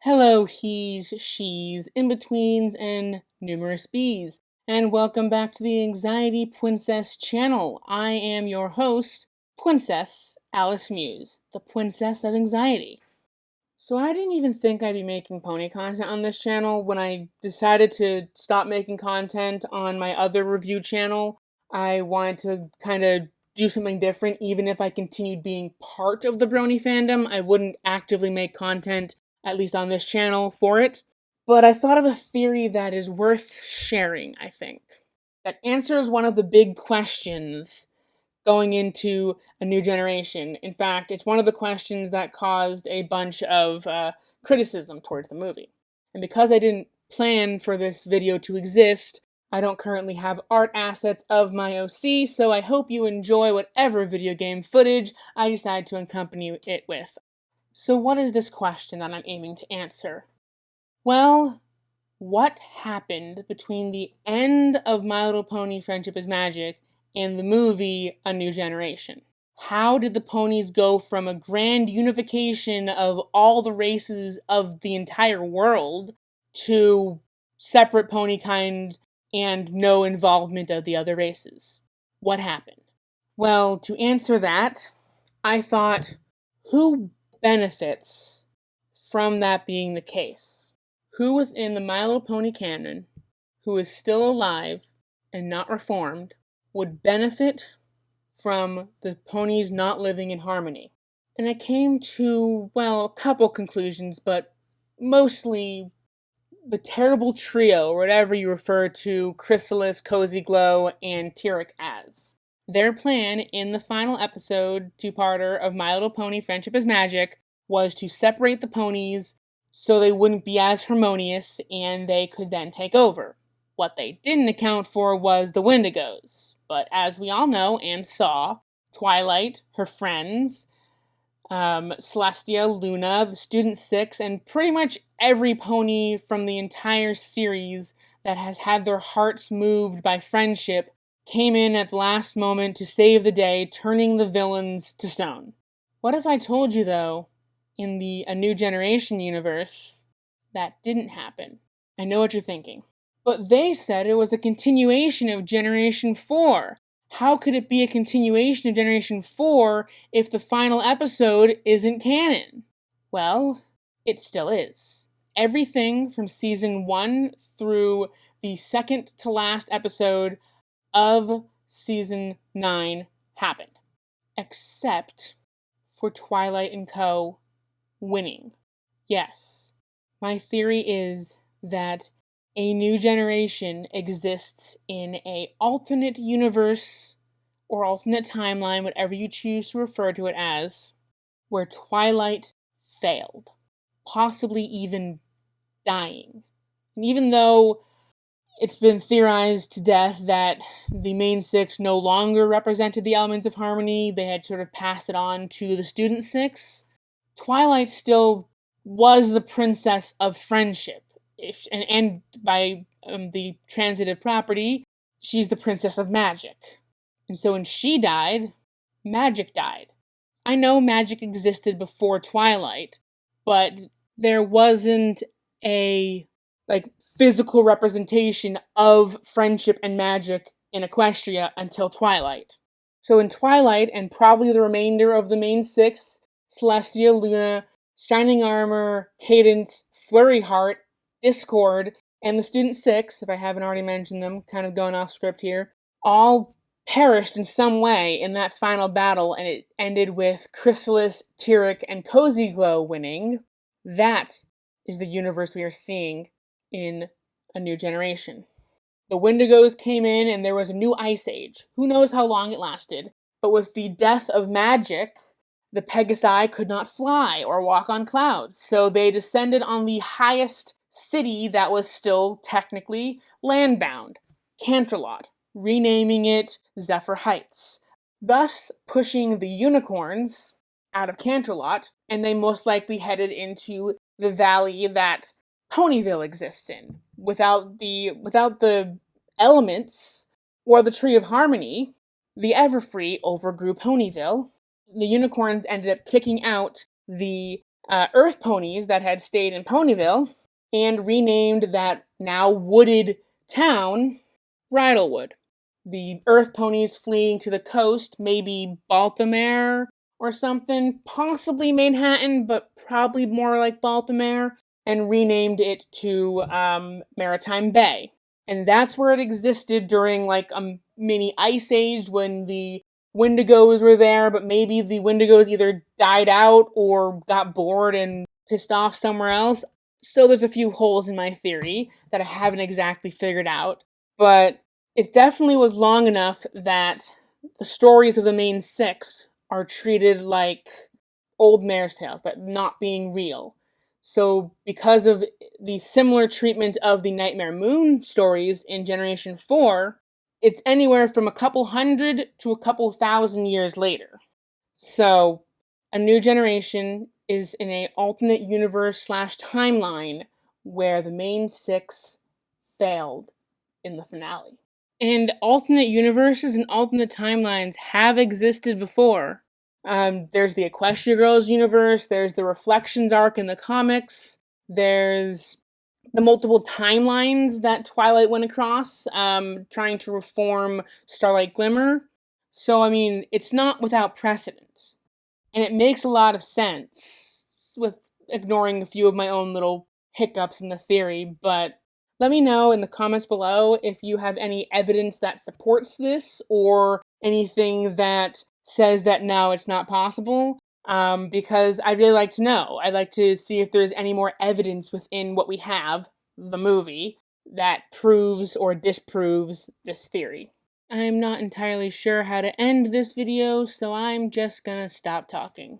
Hello, he's, she's, in-betweens, and numerous bees, and welcome back to the Anxiety Princess channel. I am your host, Princess Alice Muse, the Princess of Anxiety. So I didn't even think I'd be making pony content on this channel. When I decided to stop making content on my other review channel, I wanted to kind of do something different. Even if I continued being part of the Brony fandom, I wouldn't actively make content, at least on this channel, for it. But I thought of a theory that is worth sharing, I think, that answers one of the big questions going into A New Generation. In fact, it's one of the questions that caused a bunch of criticism towards the movie. And because I didn't plan for this video to exist, I don't currently have art assets of my OC, so I hope you enjoy whatever video game footage I decide to accompany it with. So what is this question that I'm aiming to answer? Well, what happened between the end of My Little Pony Friendship is Magic and the movie A New Generation? How did the ponies go from a grand unification of all the races of the entire world to separate pony kind and no involvement of the other races? What happened? Well, to answer that, I thought, who benefits from that being the case? Who within the My Little Pony canon, who is still alive and not reformed, would benefit from the ponies not living in harmony? And I came to, well, a couple conclusions, but mostly the terrible trio, or whatever you refer to Chrysalis, Cozy Glow, and Tyrek as. Their plan in the final episode, two-parter of My Little Pony Friendship is Magic, was to separate the ponies so they wouldn't be as harmonious and they could then take over. What they didn't account for was the Wendigos. But as we all know and saw, Twilight, her friends, Celestia, Luna, the Student Six, and pretty much every pony from the entire series that has had their hearts moved by friendship came in at the last moment to save the day, turning the villains to stone. What if I told you, though, in the A New Generation universe, that didn't happen? I know what you're thinking. But they said it was a continuation of Generation 4. How could it be a continuation of Generation 4 if the final episode isn't canon? Well, it still is. Everything from Season 1 through the second to last episode of Season 9 happened. Except for Twilight and Co. winning. Yes, my theory is that A New Generation exists in a alternate universe or alternate timeline, whatever you choose to refer to it as, where Twilight failed, possibly even dying. And even though it's been theorized to death that the main six no longer represented the elements of harmony, they had sort of passed it on to the Student Six, Twilight still was the princess of friendship. And by the transitive property, she's the princess of magic. And so when she died, magic died. I know magic existed before Twilight, but there wasn't a physical representation of friendship and magic in Equestria until Twilight. So in Twilight, and probably the remainder of the main six, Celestia, Luna, Shining Armor, Cadence, Flurry Heart, Discord, and the Student Six, if I haven't already mentioned them, kind of going off script here, all perished in some way in that final battle, and it ended with Chrysalis, Tyrek, and Cozy Glow winning. That is the universe we are seeing in A New Generation. The Wendigos came in and there was a new ice age. Who knows how long it lasted? But with the death of magic, the Pegasi could not fly or walk on clouds, so they descended on the highest city that was still technically landbound, Canterlot, renaming it Zephyr Heights, thus pushing the unicorns out of Canterlot, and they most likely headed into the valley that Ponyville exists in. Without the elements or the Tree of Harmony, the Everfree overgrew Ponyville. The unicorns ended up kicking out the Earth ponies that had stayed in Ponyville and renamed that now wooded town Bridlewood. The Earth ponies fleeing to the coast, maybe Baltimore or something, possibly Manhattan, but probably more like Baltimore, and renamed it to Maritime Bay. And that's where it existed during like a mini ice age when the Wendigos were there, but maybe the Wendigos either died out or got bored and pissed off somewhere else. So there's a few holes in my theory that I haven't exactly figured out, but it definitely was long enough that the stories of the main six are treated like old mare's tales, that not being real. So because of the similar treatment of the Nightmare Moon stories in Generation 4, it's anywhere from a couple hundred to a couple thousand years later. So a new generation is in a alternate universe / timeline where the main six failed in the finale. And alternate universes and alternate timelines have existed before. There's the Equestria Girls universe, there's the Reflections arc in the comics, there's the multiple timelines that Twilight went across, trying to reform Starlight Glimmer. So, I mean, it's not without precedent. And it makes a lot of sense, with ignoring a few of my own little hiccups in the theory, but let me know in the comments below if you have any evidence that supports this or anything that says that no, it's not possible, because I'd really like to know. I'd like to see if there's any more evidence within what we have, the movie, that proves or disproves this theory. I'm not entirely sure how to end this video, so I'm just gonna stop talking.